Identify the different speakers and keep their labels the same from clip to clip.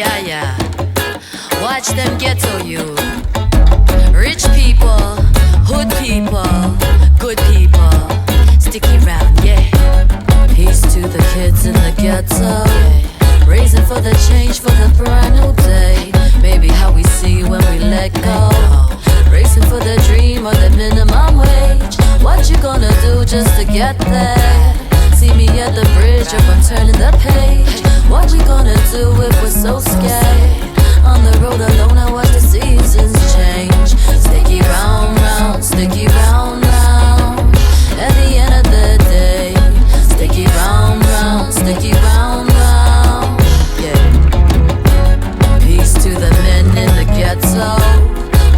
Speaker 1: Yeah, yeah. Watch them ghetto youth. Rich people, hood people, good people. Sticky round, yeah. Peace to the kids in the ghetto. Raising for the change for the brand new day. Maybe how we see when we let go. Racing for the dream or the minimum wage. What you gonna do just to get there? See me at the bridge or I'm turning the page. What we gonna do if we're so scared? On the road alone I watch the seasons change. Sticky round, round, sticky round, round. At the end of the day, sticky round, round, sticky round, round. Yeah. Peace to the men in the ghetto,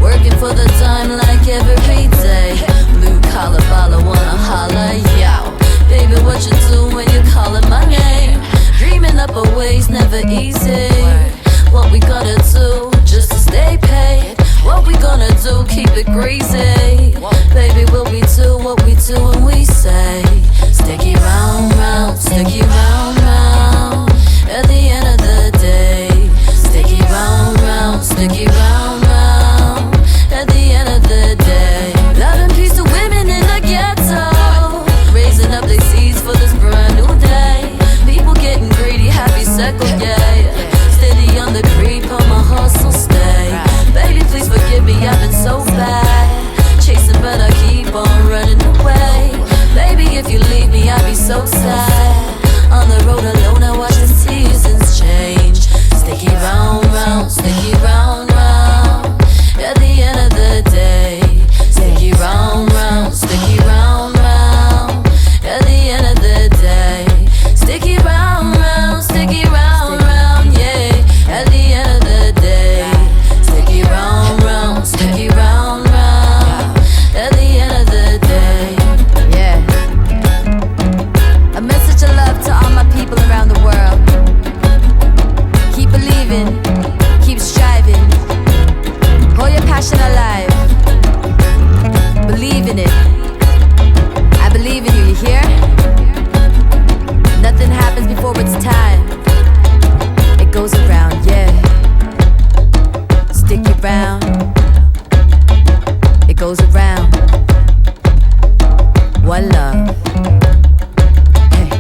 Speaker 1: working for the time like every day. Blue collar baller wanna holla, yow. Baby, what you do when you calling my name? Dreaming up a way's never easy. What we gonna do just to stay paid? What we gonna do, keep it greasy? Baby, will we do what we do when we say sticky round, round, sticky round, round. At the end of the day, sticky round, round, sticky round, round. At the end of the day, love and peace to women in the ghetto, raising up their seeds for this brand new day. People getting greedy, happy circle, yeah. Steady on the creep, on my hustle stay. Baby, please forgive me, I've been so bad. Chasing, but I keep on running away. Baby, if you leave me, I'll be so sad. On the road alone, I watch the seasons change. Sticky round, round, sticky round, round. At the end of the day, sticky round, round, sticky round, round. At the end of the day, sticky round, round, sticky round, round, yeah. At the end of the day, sticky round, round, sticky round, round. At the end of the day, yeah. A message of love to all my people around the world. Keep believing, keep striving. Hold your passion alive. Believe in it. I believe in you, you hear? Nothing happens before it's time. It goes around, yeah. Stick around. It goes around. One love. Hey.